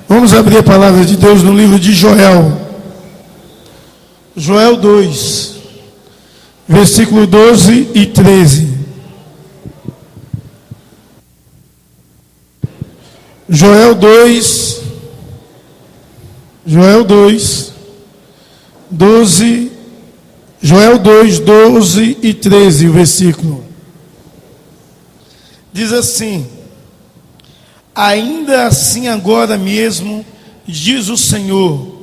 Vamos abrir a palavra de Deus no livro de Joel. Joel 2, versículo 12 e 13. Joel 2, 12, Joel 2, 12 e 13, o versículo. Diz assim: ainda assim agora mesmo, diz o Senhor,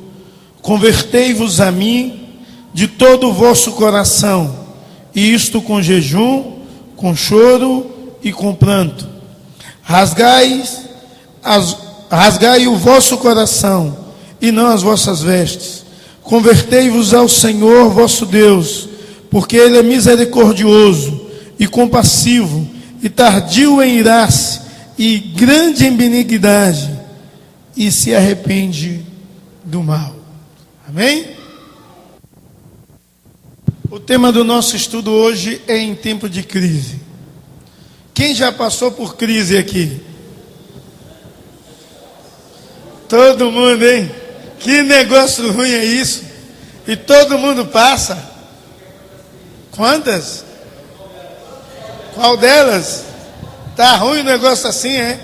convertei-vos a mim de todo o vosso coração, e isto com jejum, com choro e com pranto. Rasgai o vosso coração, e não as vossas vestes. Convertei-vos ao Senhor vosso Deus, porque Ele é misericordioso e compassivo, e tardio em irar-se, e grande em benignidade, e se arrepende do mal. Amém? O tema do nosso estudo hoje é em tempo de crise. Quem já passou por crise aqui? Todo mundo, hein? Que negócio ruim é isso? E todo mundo passa? Quantas? Qual delas? Tá ruim o negócio assim, é?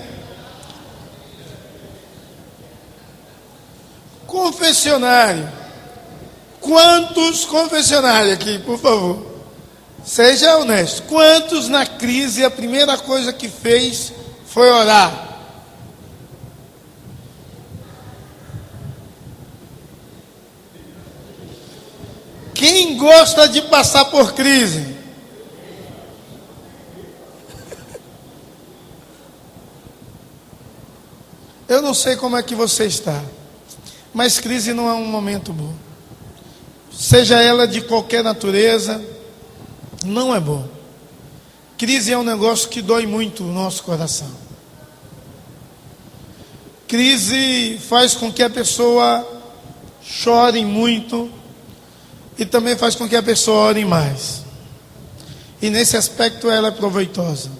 Confessionário. Quantos confessionários aqui, por favor? Seja honesto. Quantos na crise a primeira coisa que fez foi orar? Quem gosta de passar por crise? Eu não sei como é que você está, mas crise não é um momento bom. Seja ela de qualquer natureza, não é bom. Crise é um negócio que dói muito o nosso coração. Crise faz com que a pessoa chore muito e também faz com que a pessoa ore mais. E nesse aspecto ela é proveitosa.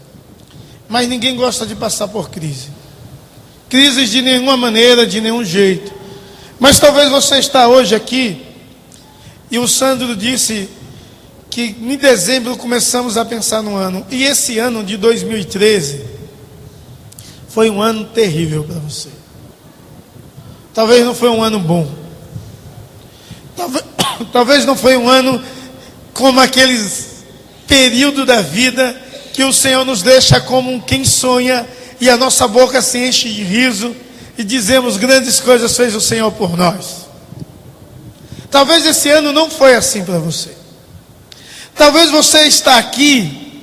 Mas ninguém gosta de passar por crise. Crises de nenhuma maneira, de nenhum jeito. Mas talvez você está hoje aqui, e o Sandro disse que em dezembro começamos a pensar no ano. E esse ano de 2013 foi um ano terrível para você. Talvez não foi um ano bom. Talvez não foi um ano como aqueles períodos da vida que o Senhor nos deixa como quem sonha e a nossa boca se enche de riso e dizemos: grandes coisas fez o Senhor por nós. Talvez esse ano não foi assim para você. Talvez você está aqui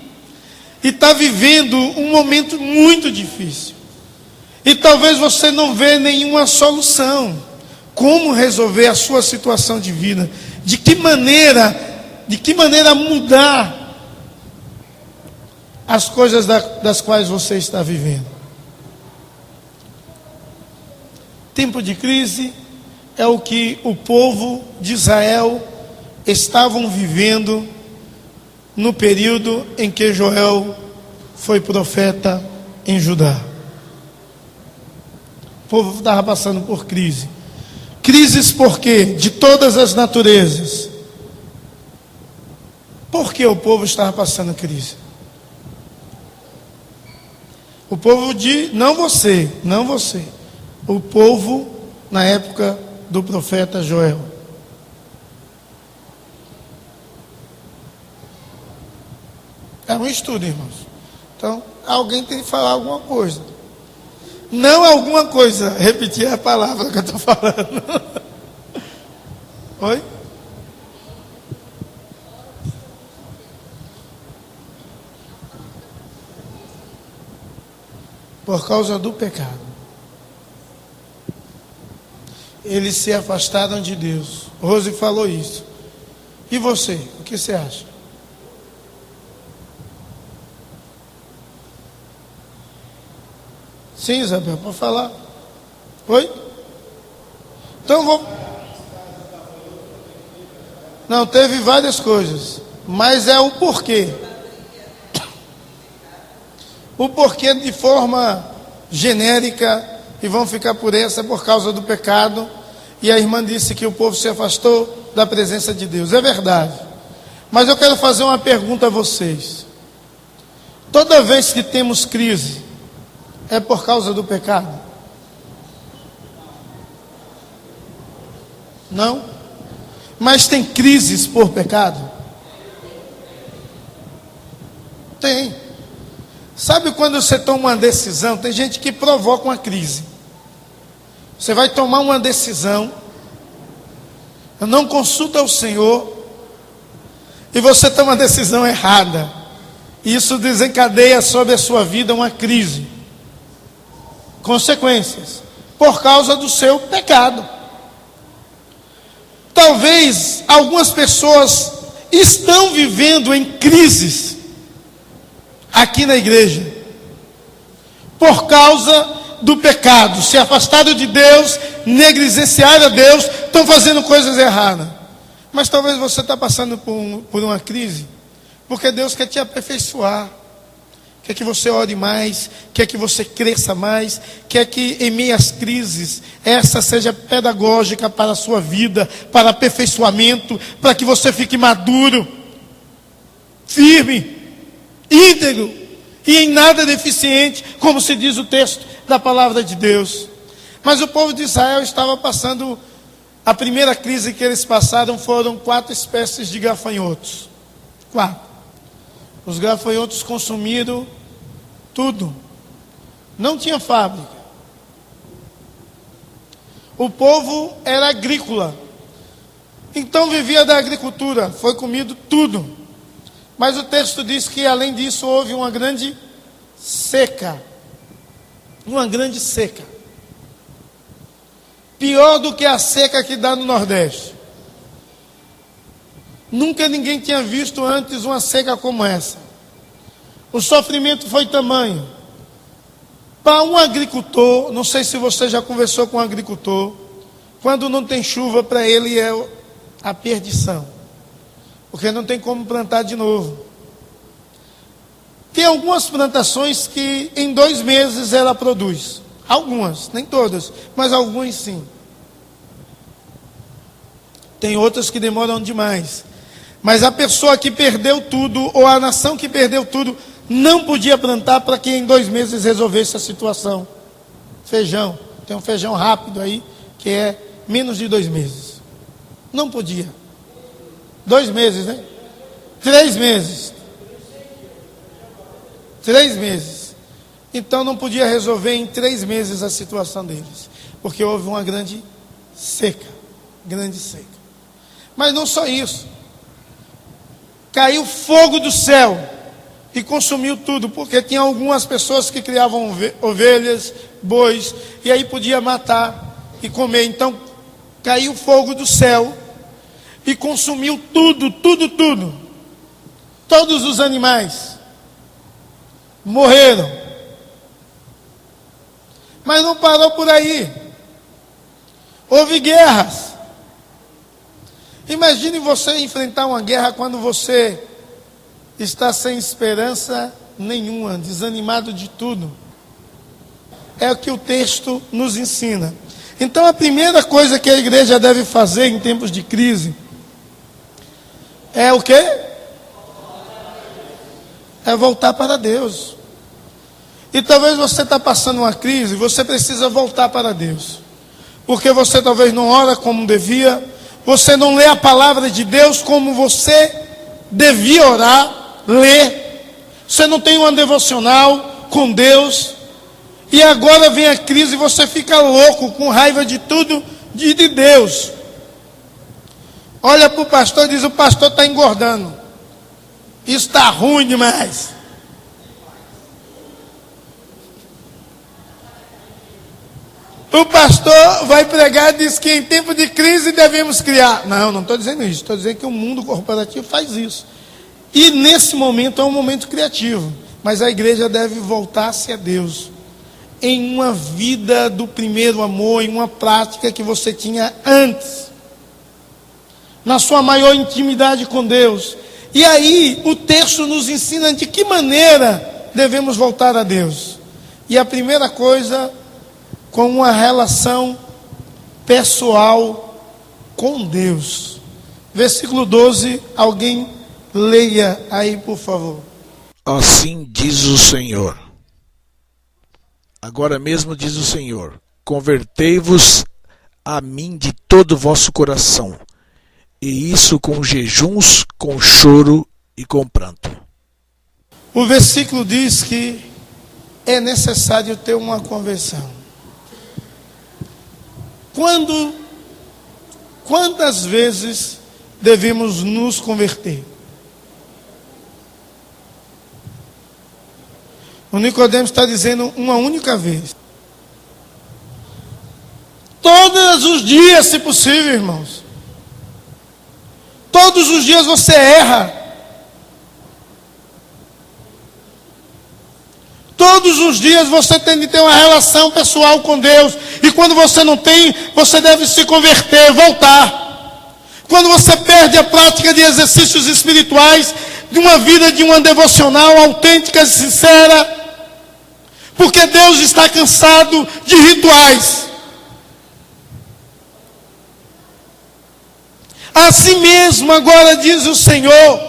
e está vivendo um momento muito difícil. E talvez você não vê nenhuma solução. Como resolver a sua situação de vida? De que maneira mudar as coisas das quais você está vivendo? Tempo de crise é o que o povo de Israel estavam vivendo no período em que Joel foi profeta em Judá. O povo estava passando por crise. Crises por quê? De todas as naturezas. Por que o povo estava passando crise? O povo não você. O povo na época do profeta Joel. É um estudo, irmãos. Então, alguém tem que falar alguma coisa. Não alguma coisa, repetir a palavra que eu estou falando. Oi? Por causa do pecado. Eles se afastaram de Deus. Rose falou isso. E você, o que você acha? Sim, Isabel, pode falar. Oi? Então vou. Não, teve várias coisas, mas é o porquê. O porquê de forma genérica, e vão ficar por essa por causa do pecado. E a irmã disse que o povo se afastou da presença de Deus. É verdade. Mas eu quero fazer uma pergunta a vocês. Toda vez que temos crise, é por causa do pecado? Não? Mas tem crises por pecado? Tem. Sabe quando você toma uma decisão? Tem gente que provoca uma crise. Você vai tomar uma decisão, não consulta o Senhor, e você toma uma decisão errada. Isso desencadeia sobre a sua vida uma crise. Consequências. Por causa do seu pecado. Talvez algumas pessoas estão vivendo em crises aqui na igreja. Por causa do pecado. Se afastaram de Deus, negligenciaram a Deus, estão fazendo coisas erradas. Mas talvez você está passando por uma crise, porque Deus quer te aperfeiçoar, quer que você ore mais, quer que você cresça mais, quer que em meio às crises, essa seja pedagógica para a sua vida, para aperfeiçoamento, para que você fique maduro, firme, íntegro, e em nada deficiente, como se diz o texto da palavra de Deus. Mas o povo de Israel estava passando. A primeira crise que eles passaram foram 4 espécies de gafanhotos. 4. Os gafanhotos consumiram tudo. Não tinha fábrica. O povo era agrícola. Então vivia da agricultura. Foi comido tudo. Mas o texto diz que além disso houve uma grande seca. Uma grande seca. Pior do que a seca que dá no Nordeste. Nunca ninguém tinha visto antes uma seca como essa. O sofrimento foi tamanho. Para um agricultor, não sei se você já conversou com um agricultor, quando não tem chuva, para ele é a perdição. Porque não tem como plantar de novo. Tem algumas plantações que em 2 meses ela produz. Algumas, nem todas, mas algumas sim. Tem outras que demoram demais. Mas a pessoa que perdeu tudo, ou a nação que perdeu tudo, não podia plantar para que em 2 meses resolvesse a situação. Feijão, tem um feijão rápido aí, que é menos de 2 meses. Não podia. 2 meses, né? 3 meses. 3 meses. Então não podia resolver em 3 meses a situação deles, porque houve uma grande seca, grande seca. Mas não só isso, caiu fogo do céu e consumiu tudo, porque tinha algumas pessoas que criavam ovelhas, bois, e aí podia matar e comer. Então caiu fogo do céu e consumiu tudo, tudo, tudo. Todos os animais morreram. Mas não parou por aí. Houve guerras. Imagine você enfrentar uma guerra quando você está sem esperança nenhuma, desanimado de tudo. É o que o texto nos ensina. Então a primeira coisa que a igreja deve fazer em tempos de crise é o quê? É voltar para Deus. E talvez você está passando uma crise, você precisa voltar para Deus. Porque você talvez não ora como devia, você não lê a palavra de Deus como você devia orar, ler. Você não tem uma devocional com Deus. E agora vem a crise e você fica louco, com raiva de tudo, de Deus. Olha para o pastor e diz: o pastor está engordando. Isso está ruim demais. O pastor vai pregar e diz que em tempo de crise devemos criar. Não estou dizendo isso. Estou dizendo que o mundo corporativo faz isso. E nesse momento é um momento criativo. Mas a igreja deve voltar-se a Deus. em uma vida do primeiro amor, em uma prática que você tinha antes, na sua maior intimidade com Deus. E aí o texto nos ensina de que maneira devemos voltar a Deus. E a primeira coisa, com uma relação pessoal com Deus. Versículo 12, alguém leia aí, por favor. Assim diz o Senhor. Agora mesmo diz o Senhor: convertei-vos a mim de todo o vosso coração, e isso com jejuns, com choro e com pranto. O versículo diz que é necessário ter uma conversão. Quantas vezes devemos nos converter? O Nicodemos está dizendo uma única vez. Todos os dias, se possível, irmãos. Todos os dias você erra. Todos os dias você tem de ter uma relação pessoal com Deus. E quando você não tem, você deve se converter, voltar. Quando você perde a prática de exercícios espirituais, de uma vida de uma devocional autêntica e sincera, porque Deus está cansado de rituais. Assim mesmo, agora diz o Senhor: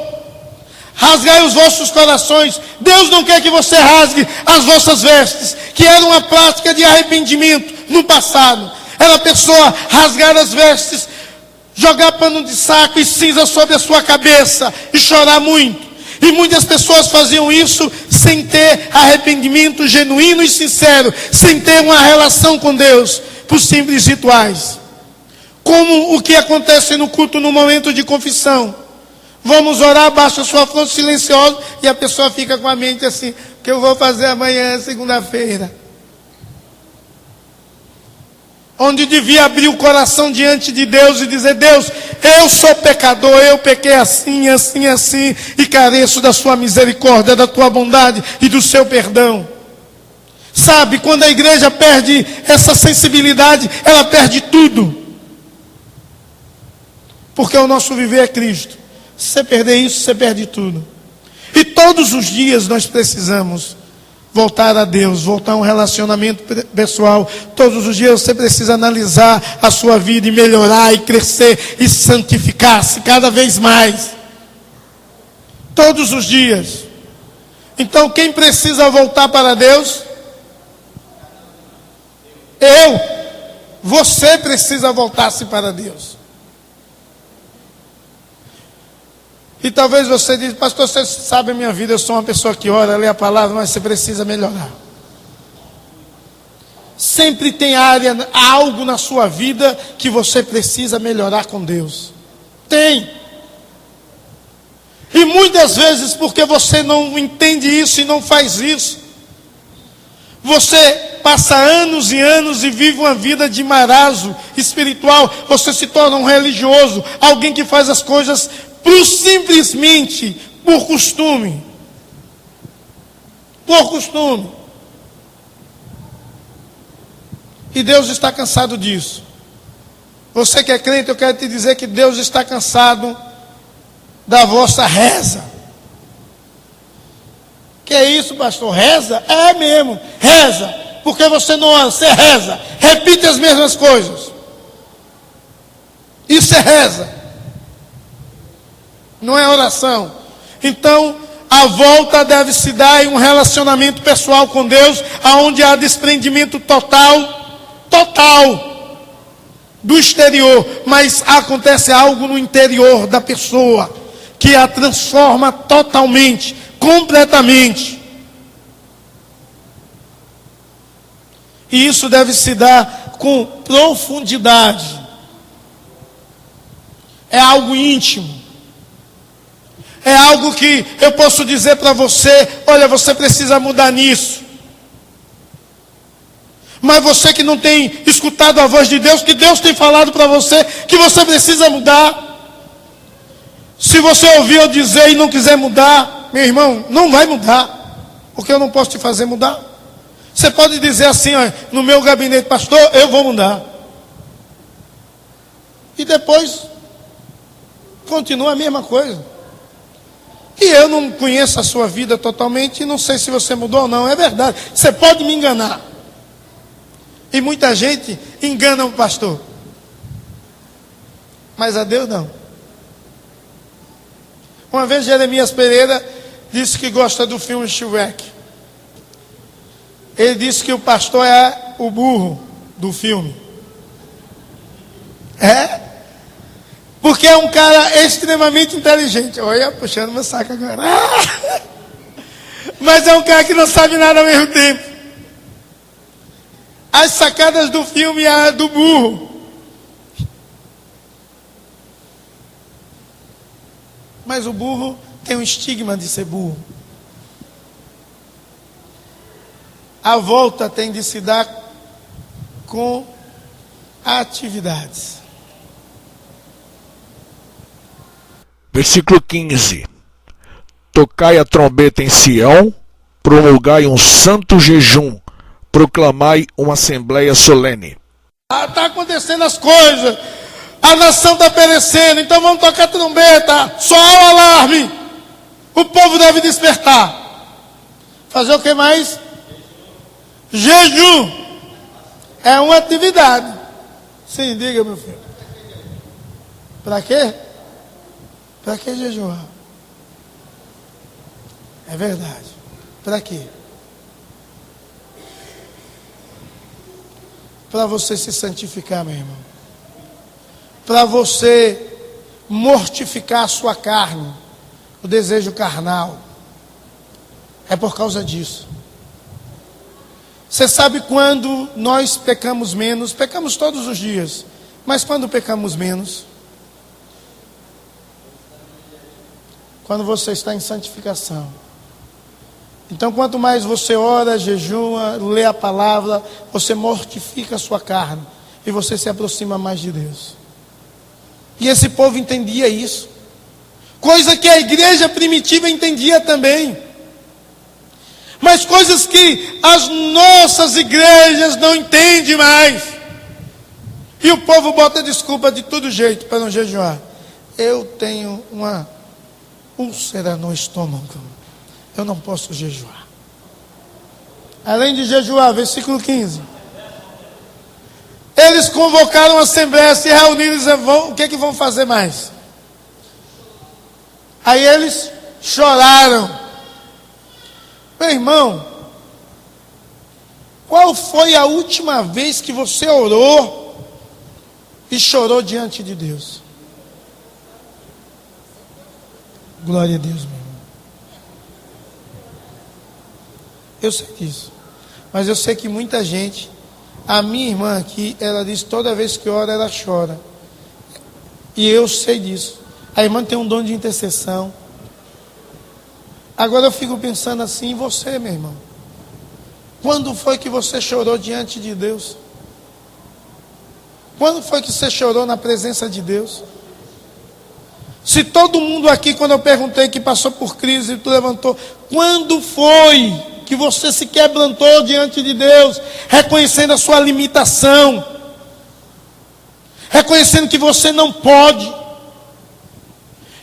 rasgai os vossos corações. Deus não quer que você rasgue as vossas vestes, que era uma prática de arrependimento no passado. Era a pessoa rasgar as vestes, jogar pano de saco e cinza sobre a sua cabeça e chorar muito. E muitas pessoas faziam isso sem ter arrependimento genuíno e sincero, sem ter uma relação com Deus, por simples rituais. Como o que acontece no culto no momento de confissão. Vamos orar, baixa sua fronte silenciosa, e a pessoa fica com a mente assim: o que eu vou fazer amanhã, segunda-feira? Onde devia abrir o coração diante de Deus e dizer: Deus, eu sou pecador, eu pequei assim, assim, assim, e careço da sua misericórdia, da tua bondade e do seu perdão. Sabe, quando a igreja perde essa sensibilidade, ela perde tudo. Porque o nosso viver é Cristo. Se você perder isso, você perde tudo. E todos os dias nós precisamos voltar a Deus, voltar a um relacionamento pessoal. Todos os dias você precisa analisar a sua vida e melhorar e crescer e santificar-se cada vez mais. Todos os dias. Então quem precisa voltar para Deus? Você precisa voltar-se para Deus. E talvez você diga: pastor, você sabe a minha vida, eu sou uma pessoa que ora, lê a palavra, mas você precisa melhorar. Sempre tem algo na sua vida que você precisa melhorar com Deus. Tem. E muitas vezes, porque você não entende isso e não faz isso, você passa anos e anos e vive uma vida de marasmo espiritual. Você se torna um religioso, alguém que faz as coisas simplesmente por costume. Por costume. E Deus está cansado disso. Você que é crente, eu quero te dizer que Deus está cansado da vossa reza. Que é isso, pastor? Reza? É mesmo, reza. Porque você não ora, você reza. Repite as mesmas coisas. Isso é reza. Não é oração. Então, a volta deve se dar em um relacionamento pessoal com Deus, aonde há desprendimento total do exterior, mas acontece algo no interior da pessoa que a transforma totalmente, completamente. E isso deve se dar com profundidade. É algo íntimo. É algo que eu posso dizer para você: olha, você precisa mudar nisso. Mas você que não tem escutado a voz de Deus, que Deus tem falado para você que você precisa mudar. Se você ouvir eu dizer e não quiser mudar, meu irmão, não vai mudar. Porque eu não posso te fazer mudar. Você pode dizer assim, ó, no meu gabinete, pastor, eu vou mudar. E depois continua a mesma coisa. E eu não conheço a sua vida totalmente e não sei se você mudou ou não. É verdade. Você pode me enganar. E muita gente engana o pastor. Mas a Deus não. Uma vez Jeremias Pereira disse que gosta do filme Shrek. Ele disse que o pastor é o burro do filme. É? Porque é um cara extremamente inteligente. Olha, puxando meu saco agora. Mas é um cara que não sabe nada ao mesmo tempo. As sacadas do filme é do burro. Mas o burro tem um estigma de ser burro. A volta tem de se dar com atividades. Versículo 15. Tocai a trombeta em Sião, promulgai um santo jejum, proclamai uma assembleia solene. Está acontecendo as coisas, a nação está perecendo, então vamos tocar trombeta, soar o alarme, o povo deve despertar. Fazer o que mais? Jejum é uma atividade. Sim, diga, meu filho. Para quê? Para que jejuar? É verdade. Para quê? Para você se santificar, meu irmão. Para você mortificar a sua carne, o desejo carnal. É por causa disso. Você sabe quando nós pecamos menos? Pecamos todos os dias. Mas quando pecamos menos? Quando você está em santificação. Então, quanto mais você ora, jejua, lê a palavra, você mortifica a sua carne e você se aproxima mais de Deus. E esse povo entendia isso. Coisa que a igreja primitiva entendia também. Mas coisas que as nossas igrejas não entendem mais. E o povo bota desculpa de todo jeito para não jejuar. Eu tenho uma úlcera no estômago. Eu não posso jejuar. Além de jejuar, versículo 15. Eles convocaram a assembleia, se reuniram e disseram, o que é que vão fazer mais? Aí eles choraram. Meu irmão, qual foi a última vez que você orou e chorou diante de Deus? Glória a Deus, meu irmão. Eu sei disso. Mas eu sei que muita gente, a minha irmã aqui, ela diz toda vez que ora, ela chora. E eu sei disso. A irmã tem um dom de intercessão. Agora eu fico pensando assim em você, meu irmão. Quando foi que você chorou diante de Deus? Quando foi que você chorou na presença de Deus? Se todo mundo aqui, quando eu perguntei que passou por crise, tu levantou, quando foi que você se quebrantou diante de Deus, reconhecendo a sua limitação, reconhecendo que você não pode,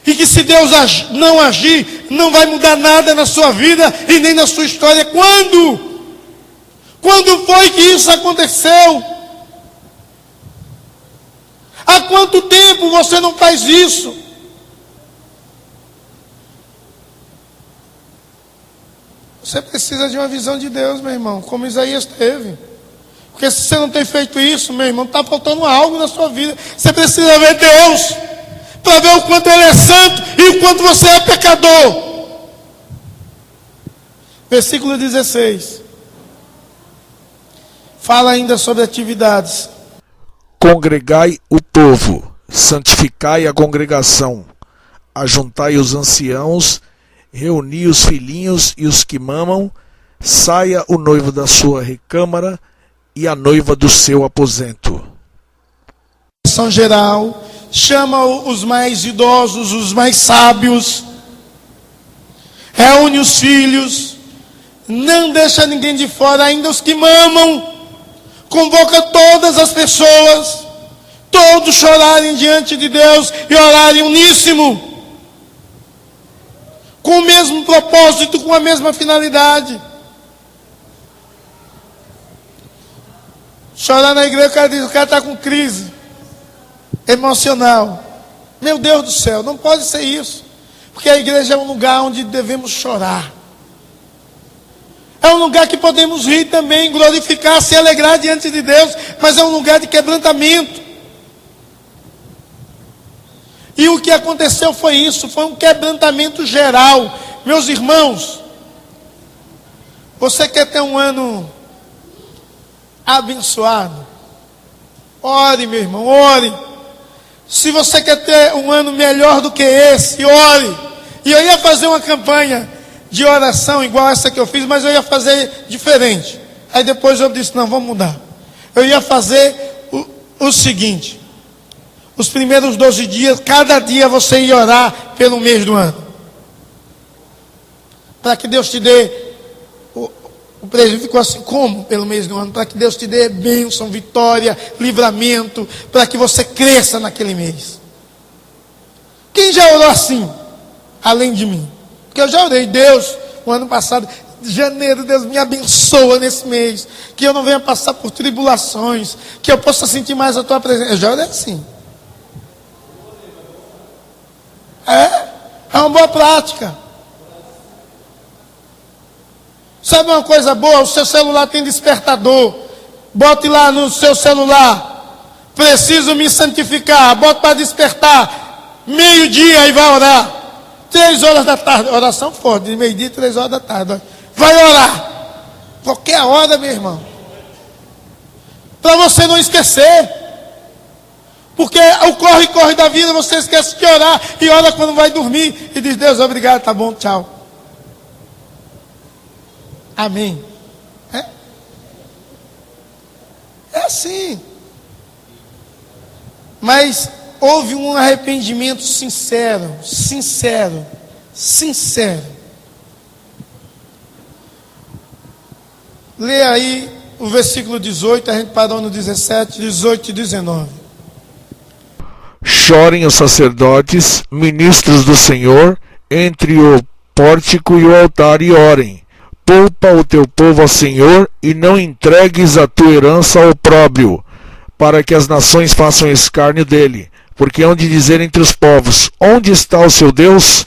e que se Deus não agir, não vai mudar nada na sua vida e nem na sua história? Quando? Quando foi que isso aconteceu? Há quanto tempo você não faz isso? Você precisa de uma visão de Deus, meu irmão, como Isaías teve. Porque se você não tem feito isso, meu irmão, está faltando algo na sua vida. Você precisa ver Deus, para ver o quanto Ele é santo e o quanto você é pecador. Versículo 16. Fala ainda sobre atividades. Congregai o povo, santificai a congregação, ajuntai os anciãos, reuni os filhinhos e os que mamam, saia o noivo da sua recâmara e a noiva do seu aposento. São geral, chama os mais idosos, os mais sábios, reúne os filhos, não deixa ninguém de fora, ainda os que mamam. Convoca todas as pessoas, todos chorarem diante de Deus e orarem uníssimo, com o mesmo propósito, com a mesma finalidade. Chorar na igreja, o cara está com crise emocional. Meu Deus do céu, não pode ser isso. Porque a igreja é um lugar onde devemos chorar. É um lugar que podemos rir também, glorificar, se alegrar diante de Deus. Mas é um lugar de quebrantamento. E o que aconteceu foi isso, foi um quebrantamento geral. Meus irmãos, você quer ter um ano abençoado? Ore, meu irmão, ore. Se você quer ter um ano melhor do que esse, ore. E eu ia fazer uma campanha de oração igual essa que eu fiz, mas eu ia fazer diferente. Aí depois eu disse, não, vamos mudar. Eu ia fazer o seguinte: os primeiros 12 dias, cada dia você ia orar pelo mês do ano. Para que Deus te dê, o presbítero ficou assim, como pelo mês do ano? Para que Deus te dê bênção, vitória, livramento, para que você cresça naquele mês. Quem já orou assim, além de mim? Porque eu já orei, Deus, o ano passado, janeiro, Deus me abençoa nesse mês, que eu não venha passar por tribulações, que eu possa sentir mais a tua presença. Eu já orei assim. É uma boa prática. Sabe uma coisa boa? O seu celular tem despertador. Bote lá no seu celular: preciso me santificar. Bote para despertar. 12:00 e vai orar. 3 horas da tarde. Oração forte, de 12:00 a 3 horas da tarde. Vai orar. Qualquer hora, meu irmão. Para você não esquecer. Porque o corre da vida, você esquece de orar. E ora quando vai dormir. E diz, Deus, obrigado, tá bom, tchau. Amém. É assim. Mas houve um arrependimento sincero. Lê aí o versículo 18, a gente parou no 17, 18 e 19. Chorem os sacerdotes, ministros do Senhor, entre o pórtico e o altar, e orem. Poupa o teu povo ao Senhor, e não entregues a tua herança ao opróbrio, para que as nações façam escárnio dele. Porque hão de dizer entre os povos, onde está o seu Deus?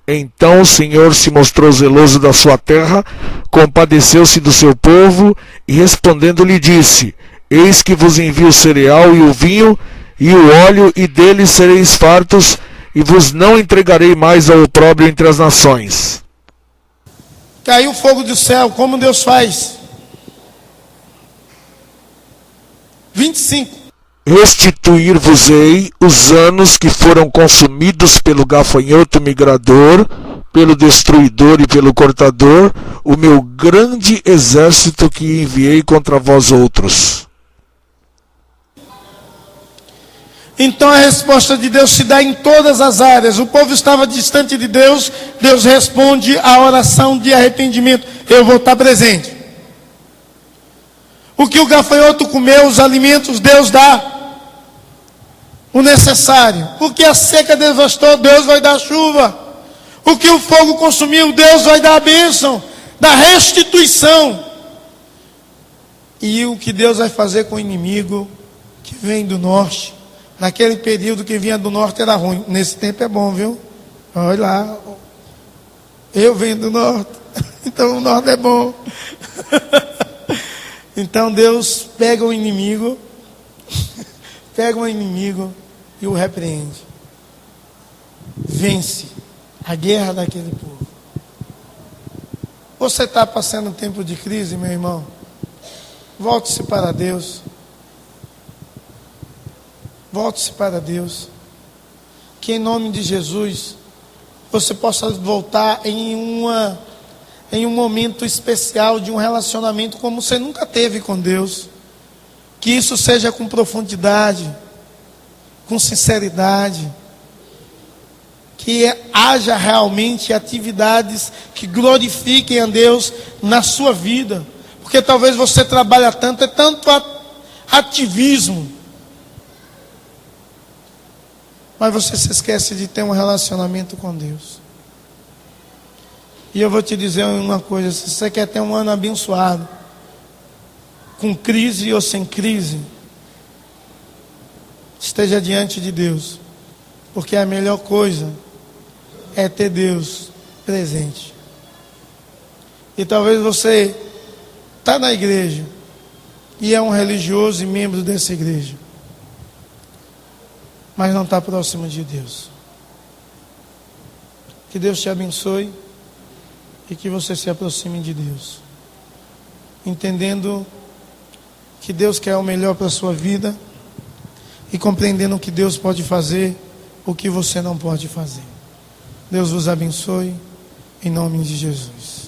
Então o Senhor se mostrou zeloso da sua terra, compadeceu-se do seu povo, e respondendo lhe disse, eis que vos envio o cereal e o vinho, e o óleo, e deles sereis fartos, e vos não entregarei mais ao opróbrio entre as nações. Caiu fogo do céu, como Deus faz. 25. Restituir-vos-ei os anos que foram consumidos pelo gafanhoto migrador, pelo destruidor e pelo cortador, o meu grande exército que enviei contra vós outros. Então a resposta de Deus se dá em todas as áreas. O povo estava distante de Deus, Deus responde à oração de arrependimento. Eu vou estar presente. O que o gafanhoto comeu, os alimentos, Deus dá o necessário. O que a seca devastou, Deus vai dar chuva. O que o fogo consumiu, Deus vai dar a bênção, da restituição. E o que Deus vai fazer com o inimigo que vem do norte? Naquele período que vinha do norte era ruim. Nesse tempo é bom, viu? Olha lá. Eu venho do norte. Então o norte é bom. Então Deus pega o inimigo. Pega o inimigo e o repreende. Vence a guerra daquele povo. Você está passando um tempo de crise, meu irmão? Volte-se para Deus. Volte-se para Deus. Que em nome de Jesus você possa voltar em um momento especial de um relacionamento como você nunca teve com Deus. Que isso seja com profundidade, com sinceridade. que haja realmente atividades que glorifiquem a Deus na sua vida. Porque talvez você trabalha tanto, é tanto ativismo, mas você se esquece de ter um relacionamento com Deus. E eu vou te dizer uma coisa: se você quer ter um ano abençoado, com crise ou sem crise, esteja diante de Deus, porque a melhor coisa é ter Deus presente. E talvez você está na igreja e é um religioso e membro dessa igreja, mas não está próximo de Deus. Que Deus te abençoe e que você se aproxime de Deus, entendendo que Deus quer o melhor para a sua vida e compreendendo que Deus pode fazer o que você não pode fazer. Deus vos abençoe, em nome de Jesus.